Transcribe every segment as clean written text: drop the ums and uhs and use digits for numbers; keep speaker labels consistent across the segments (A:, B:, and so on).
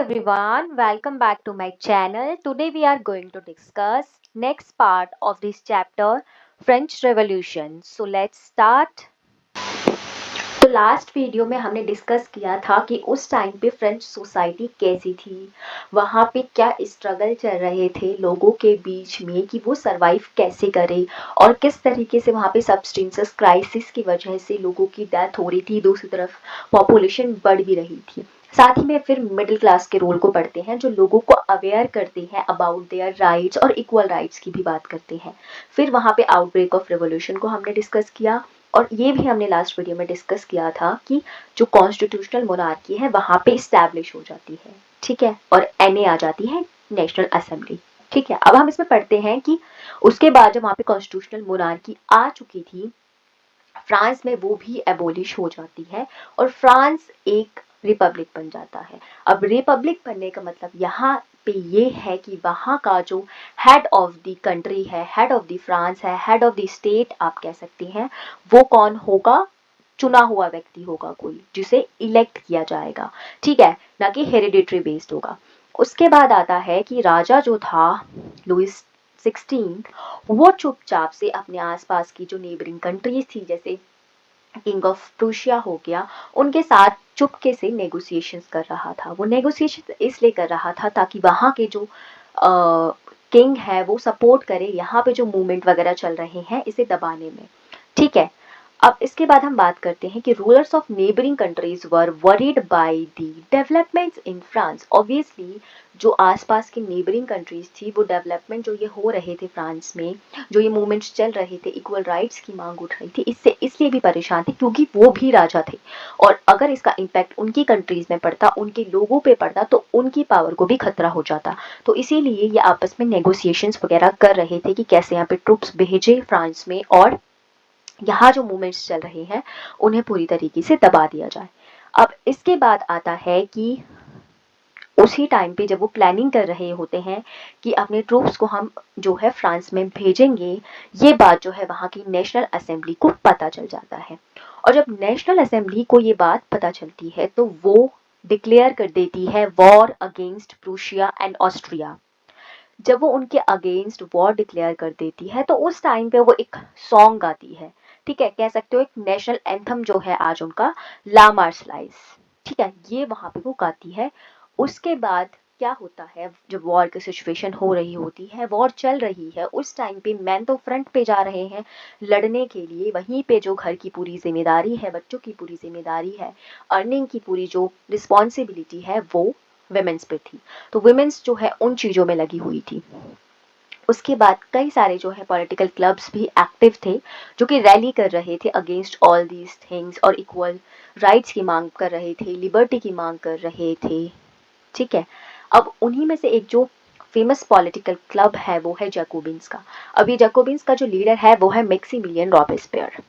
A: everyone, welcome back to my channel. Today we are going to discuss next part of this chapter, French Revolution. So let's start. तो last video में हमने discuss किया था कि उस time पे French society कैसी थी, वहाँ पे क्या स्ट्रगल चल रहे थे लोगों के बीच में कि वो सरवाइव कैसे करें और किस तरीके से वहाँ पे सब्सटेंसेस क्राइसिस की वजह से लोगों की डेथ हो रही थी, दूसरी तरफ पॉपुलेशन बढ़ भी रही थी। साथ ही में फिर मिडिल क्लास के रोल को पढ़ते हैं जो लोगों को अवेयर करते हैं अबाउट देयर राइट्स और इक्वल राइट्स की भी बात करते हैं। फिर वहाँ पे आउटब्रेक ऑफ रेवोल्यूशन को हमने डिस्कस किया और ये भी हमने लास्ट वीडियो में डिस्कस किया था कि जो कॉन्स्टिट्यूशनल मोनार्की है वहाँ पे इस्टेब्लिश हो जाती है, ठीक है, और एनए आ जाती है, नेशनल असेंबली। ठीक है, अब हम इसमें पढ़ते हैं कि उसके बाद जब वहाँ पे कॉन्स्टिट्यूशनल मोनार्की आ चुकी थी फ्रांस में, वो भी एबोलिश हो जाती है और फ्रांस एक रिपब्लिक बन जाता है। अब रिपब्लिक बनने का मतलब यहाँ पे ये है कि वहाँ का जो हेड ऑफ द कंट्री है, हेड ऑफ द फ्रांस है, हेड ऑफ द स्टेट आप कह सकते हैं, वो कौन होगा? चुना हुआ व्यक्ति होगा कोई जिसे इलेक्ट किया जाएगा, ठीक है, ना कि हेरिडिटरी बेस्ड होगा। उसके बाद आता है कि राजा जो था लुइस 16 वो चुपचाप से अपने आसपास की जो नेबरिंग कंट्रीज थी जैसे किंग ऑफ प्रूशिया हो गया, उनके साथ चुपके से नेगोशिएशंस कर रहा था। वो नेगोशिएशन इसलिए कर रहा था ताकि वहाँ के जो किंग है वो सपोर्ट करे यहाँ पे जो मूवमेंट वगैरह चल रहे हैं इसे दबाने में, ठीक है। अब इसके बाद हम बात करते हैं कि rulers of neighbouring countries were worried by the developments in France. Obviously जो आसपास की नेबरिंग कंट्रीज थी वो डेवलपमेंट जो ये हो रहे थे फ्रांस में, जो ये मूवमेंट्स चल रहे थे, इक्वल राइट्स की मांग उठ रही थी, इससे इसलिए भी परेशान थे क्योंकि वो भी राजा थे और अगर इसका इम्पैक्ट उनकी कंट्रीज में पड़ता, उनके लोगों पे पड़ता, तो उनकी पावर को भी खतरा हो जाता। तो इसीलिए ये आपस में नेगोशिएशंस वगैरह कर रहे थे कि कैसे यहाँ पे ट्रुप्स भेजे फ्रांस में और यहाँ जो मूवमेंट्स चल रहे हैं उन्हें पूरी तरीके से दबा दिया जाए। अब इसके बाद आता है कि उसी टाइम पे जब वो प्लानिंग कर रहे होते हैं कि अपने ट्रूप्स को हम जो है फ्रांस में भेजेंगे, ये बात जो है वहाँ की नेशनल असेंबली को पता चल जाता है और जब नेशनल असेंबली को ये बात पता चलती है तो वो डिक्लेयर कर देती है war against Prussia and Austria. जब वो उनके अगेंस्ट वॉर डिक्लेयर कर देती है तो उस टाइम पे वो एक सॉन्ग गाती है, ठीक है, कह सकते हो एक नेशनल एंथम जो है आज उनका, ला मार्शलाइज, ठीक है, ये वहां पे वो गाती है। उसके बाद क्या होता है, जब वॉर की सिचुएशन हो रही होती है, वॉर चल रही है, उस टाइम पे मैन तो फ्रंट पे जा रहे हैं लड़ने के लिए, वहीं पे जो घर की पूरी जिम्मेदारी है, बच्चों की पूरी जिम्मेदारी है, अर्निंग की पूरी जो रिस्पॉन्सिबिलिटी है वो वुमेन्स पे थी। तो वुमेन्स जो है उन चीज़ों में लगी हुई थी। उसके बाद कई सारे जो है पॉलिटिकल क्लब्स भी एक्टिव थे जो कि रैली कर रहे थे अगेंस्ट ऑल दीज थिंग्स और इक्वल राइट्स की मांग कर रहे थे, लिबर्टी की मांग कर रहे थे, ठीक है। अब उन्हीं में से एक जो फेमस पॉलिटिकल क्लब है वो है जैकोबिन्स का। अब ये जैकोबिन्स का जो लीडर है वो है मैक्सिमिलियन रॉबेस्पियर।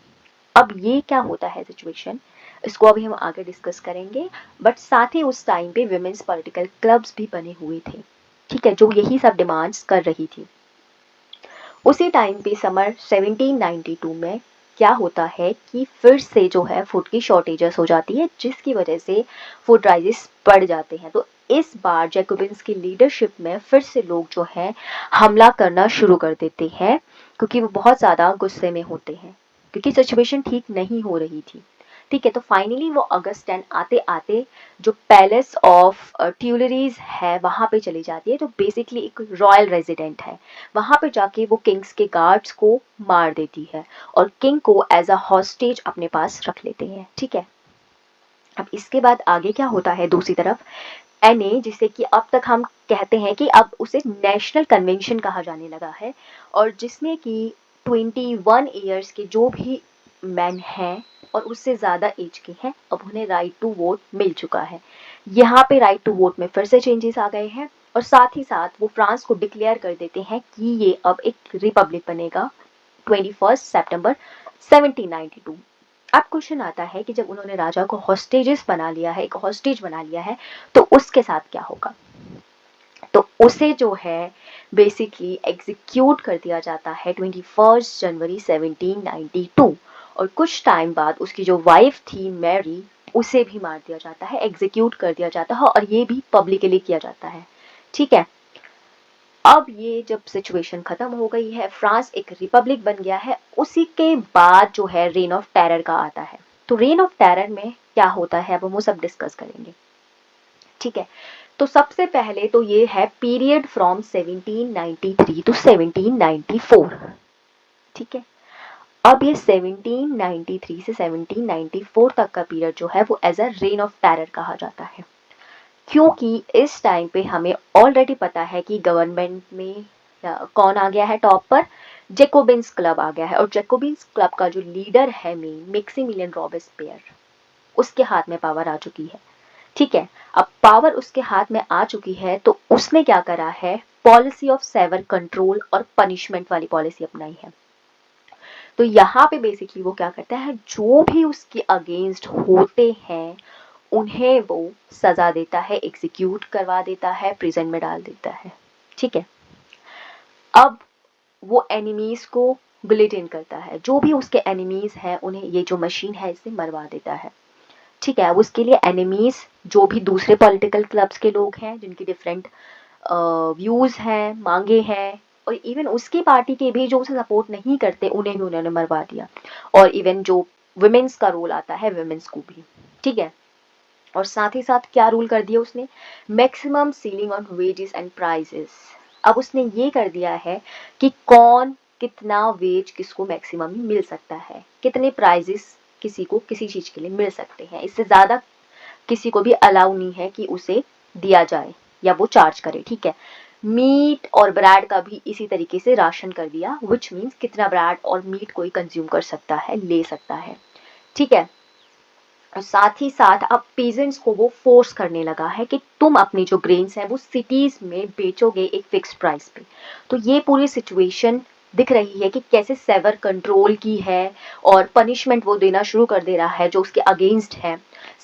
A: अब ये क्या होता है सिचुएशन, इसको अभी हम आगे डिस्कस करेंगे, बट साथ ही उस टाइम पे विमेंस पॉलिटिकल क्लब्स भी बने हुए थे, ठीक है, जो यही सब डिमांड्स कर रही थी। उसी टाइम पे समर 1792 में क्या होता है कि फिर से जो है फूड की शॉर्टेजेस हो जाती है जिसकी वजह से फूड प्राइजेस बढ़ जाते हैं। तो इस बार जैकोबिन्स की लीडरशिप में फिर से लोग जो है हमला करना शुरू कर देते हैं क्योंकि वो बहुत ज़्यादा गुस्से में होते हैं क्योंकि सिचुएशन ठीक नहीं हो रही थी, ठीक है। तो फाइनली वो अगस्त 10 आते आते जो पैलेस ऑफ ट्यूलरीज है वहाँ पे चली जाती है, जो बेसिकली एक रॉयल रेजिडेंट है। वहाँ पे जाके वो किंग्स के गार्ड्स को मार देती है और किंग को एज अ हॉस्टेज अपने पास रख लेते हैं, ठीक है। अब इसके बाद आगे क्या होता है, दूसरी तरफ एनए, जिसे कि अब तक हम कहते हैं कि अब उसे नेशनल कन्वेंशन कहा जाने लगा है और जिसमें कि 21 ईयर्स के जो भी मैन हैं और उससे ज़्यादा एज के हैं, अब उन्हें राइट टू वोट मिल चुका है। यहाँ पे राइट टू वोट में फिर से चेंजेस आ गए हैं और साथ ही साथ वो फ्रांस को डिक्लेयर कर देते हैं कि ये अब एक रिपब्लिक बनेगा 21 सितंबर 1792। अब क्वेश्चन आता है कि जब उन्होंने राजा को हॉस्टेजेस बना लिया है, एक हॉस्टेज बना लिया है, तो उसके साथ क्या होगा? तो उसे जो है बेसिकली एग्जीक्यूट कर दिया जाता है 21 जनवरी 1792 और कुछ टाइम बाद उसकी जो वाइफ थी मैरी, उसे भी मार दिया जाता है, एग्जीक्यूट कर दिया जाता है, और ये भी पब्लिकली किया जाता है। ठीक है, अब ये जब सिचुएशन खत्म हो गई है, फ्रांस एक रिपब्लिक बन गया है, उसी के बाद जो है रेन ऑफ टेरर का आता है। तो रेन ऑफ टेरर में क्या होता है अब हम वो सब डिस्कस करेंगे। ठीक है, तो सबसे पहले तो ये है पीरियड फ्रॉम 1793 टू 1794। ठीक है, अब ये 1793 से 1794 तक का पीरियड जो है वो as a reign of terror कहा जाता है, क्योंकि इस टाइम पे हमें ऑलरेडी पता है कि गवर्नमेंट में कौन आ गया है टॉप पर, जेकोबिन्स क्लब आ गया है, और जेकोबिन्स क्लब का जो लीडर है मेन मैक्सिमिलियन रॉबेस्पियर, उसके हाथ में पावर आ चुकी है। ठीक है, अब पावर उसके हाथ में आ चुकी है तो उसने क्या करा है, पॉलिसी ऑफ सेवर कंट्रोल और पनिशमेंट वाली पॉलिसी अपनाई है। तो यहाँ पे बेसिकली वो क्या करता है, जो भी उसके अगेंस्ट होते हैं उन्हें वो सजा देता है, एग्जीक्यूट करवा देता है, प्रिजन में डाल देता है। ठीक है, अब वो एनिमीज को गिलेटिन करता है, जो भी उसके एनिमीज हैं उन्हें ये जो मशीन है इससे मरवा देता है। ठीक है, अब उसके लिए एनिमीज जो भी दूसरे पॉलिटिकल क्लब्स के लोग हैं जिनकी डिफरेंट व्यूज हैं, मांगे हैं, और इवन उसकी पार्टी के भी जो उसे सपोर्ट नहीं करते उन्हें भी उन्होंने मरवा दिया, और इवन जो वुमेन्स का रोल आता है वुमेन्स को भी। ठीक है, और साथ ही साथ क्या रूल कर दिया उसने, maximum ceiling on wages and prices. अब उसने ये कर दिया है कि कौन कितना वेज किसको मैक्सिमम मिल सकता है, कितने प्राइजेस किसी को किसी चीज के लिए मिल सकते हैं, इससे ज्यादा किसी को भी अलाउ नहीं है कि उसे दिया जाए या वो चार्ज करे। ठीक है, मीट और ब्रेड का भी इसी तरीके से राशन कर दिया, विच मीन्स कितना ब्रेड और मीट कोई कंज्यूम कर सकता है, ले सकता है। ठीक है, और साथ ही साथ अब पीजेंट्स को वो फोर्स करने लगा है कि तुम अपनी जो ग्रेन्स हैं वो सिटीज में बेचोगे एक फिक्स प्राइस पे। तो ये पूरी सिचुएशन दिख रही है कि कैसे सेवर कंट्रोल की है और पनिशमेंट वो देना शुरू कर दे रहा है जो उसके अगेंस्ट है।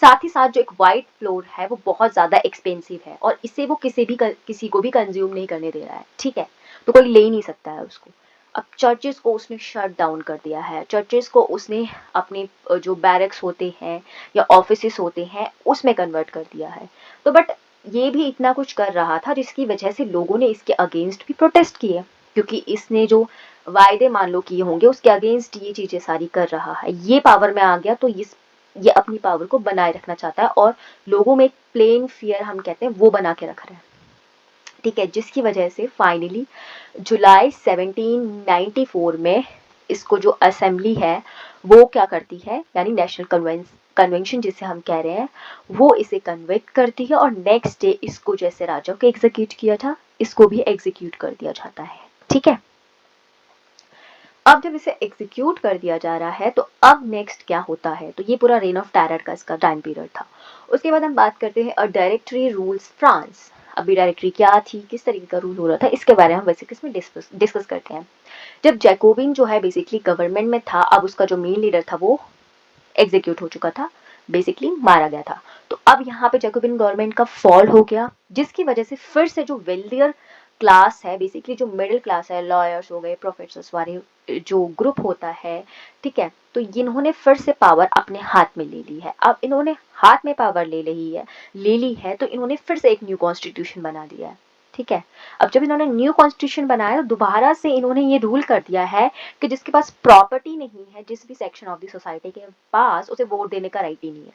A: साथ ही साथ जो एक वाइट फ्लोर है वो बहुत ज़्यादा एक्सपेंसिव है और इसे वो किसी को भी कंज्यूम नहीं करने दे रहा है। ठीक है, तो कोई ले ही नहीं सकता है उसको। अब चर्चेस को उसने शट डाउन कर दिया है, चर्चेस को उसने अपने जो बैरक्स होते हैं या ऑफिसेस होते हैं उसमें कन्वर्ट कर दिया है। तो बट ये भी इतना कुछ कर रहा था जिसकी वजह से लोगों ने इसके अगेंस्ट भी प्रोटेस्ट किए, क्योंकि इसने जो वायदे मान लो किए होंगे उसके अगेंस्ट ये चीजें सारी कर रहा है। ये पावर में आ गया तो ये अपनी पावर को बनाए रखना चाहता है और लोगों में एक प्लेन फियर हम कहते हैं वो बना के रख रहा है। ठीक है, जिसकी वजह से फाइनली जुलाई 1794 में इसको जो असेंबली है वो क्या करती है, यानी नेशनल कन्वेंशन जिसे हम कह रहे हैं, वो इसे कन्विक्ट करती है और नेक्स्ट डे इसको जैसे राजा को एग्जीक्यूट किया था इसको भी एग्जीक्यूट कर दिया जाता है। ठीक है, अब जब इसे एग्जीक्यूट कर दिया जा रहा है तो अब नेक्स्ट क्या होता है, तो ये पूरा रेन ऑफ टेरर का इसका टाइम पीरियड था। उसके बाद हम बात करते हैं अ डायरेक्टरी रूल्स फ्रांस। अभी डायरेक्टरी क्या थी, किस तरीके का रूल हो रहा था, इसके बारे में हम बेसिक इसमें डिस्कस करते हैं। जब जैकोबिन जो है बेसिकली गवर्नमेंट में था, अब उसका जो मेन लीडर था वो एग्जीक्यूट हो चुका था, बेसिकली मारा गया था। तो अब यहाँ पे जैकोबिन गवर्नमेंट का फॉल हो गया, जिसकी वजह से फिर से जो वेल्दियर क्लास है, बेसिकली जो मिडिल क्लास है, लॉयर्स हो गए, प्रोफेसर्स वाले जो ग्रुप होता है, ठीक है, तो इन्होंने फिर से पावर अपने हाथ में ले ली है। अब इन्होंने हाथ में पावर ले ली है तो इन्होंने फिर से एक न्यू कॉन्स्टिट्यूशन बना दिया है। ठीक है, अब जब इन्होंने न्यू कॉन्स्टिट्यूशन बनाया तो दोबारा से इन्होंने ये रूल कर दिया है कि जिसके पास प्रॉपर्टी नहीं है, जिस भी सेक्शन ऑफ द सोसाइटी के पास, उसे वोट देने का राइट ही नहीं है,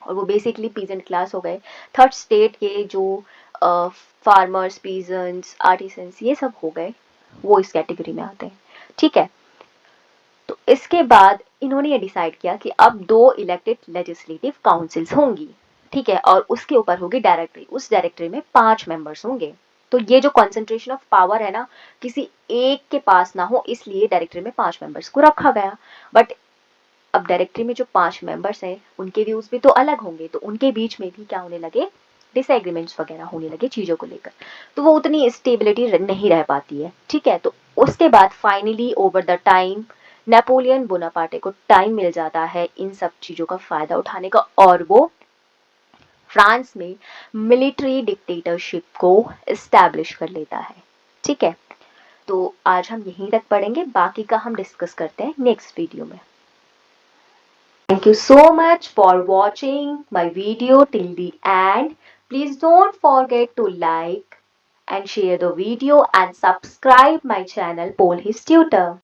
A: और वो बेसिकली पीजेंट क्लास हो गए। थर्ड स्टेट के जो फार्मर्स, पीजेंट्स, आर्टिसंस, ये सब हो गए, वो इस कैटेगरी में आते हैं। ठीक है, तो इसके बाद इन्होंने ये डिसाइड किया कि अब 2 इलेक्टेड लेजिस्लेटिव काउंसिल्स होंगी। ठीक है, और उसके ऊपर होगी डायरेक्टरी, उस डायरेक्टरी में 5 मेंबर्स होंगे। तो ये जो कॉन्सेंट्रेशन ऑफ पावर है ना, किसी एक के पास ना हो, इसलिए डायरेक्टरी में 5 मेंबर्स को रखा गया। बट अब डायरेक्टरी में जो 5 मेंबर्स हैं उनके व्यूज भी तो अलग होंगे, तो उनके बीच में भी क्या होने लगे, डिसएग्रीमेंट्स वगैरह होने लगे चीजों को लेकर, तो वो उतनी स्टेबिलिटी नहीं रह पाती है। ठीक है, तो उसके बाद finally over the time Napoleon Bonaparte को टाइम मिल जाता है इन सब चीजों का फायदा उठाने का, और वो फ्रांस में मिलिट्री डिक्टेटरशिप को एस्टैब्लिश कर लेता है। ठीक है, तो आज हम यहीं तक पढ़ेंगे, बाकी का हम डिस्कस करते हैं नेक्स्ट वीडियो में। Thank you so much for watching my video till the end. Please don't forget to like and share the video and subscribe my channel Polhis Tutor.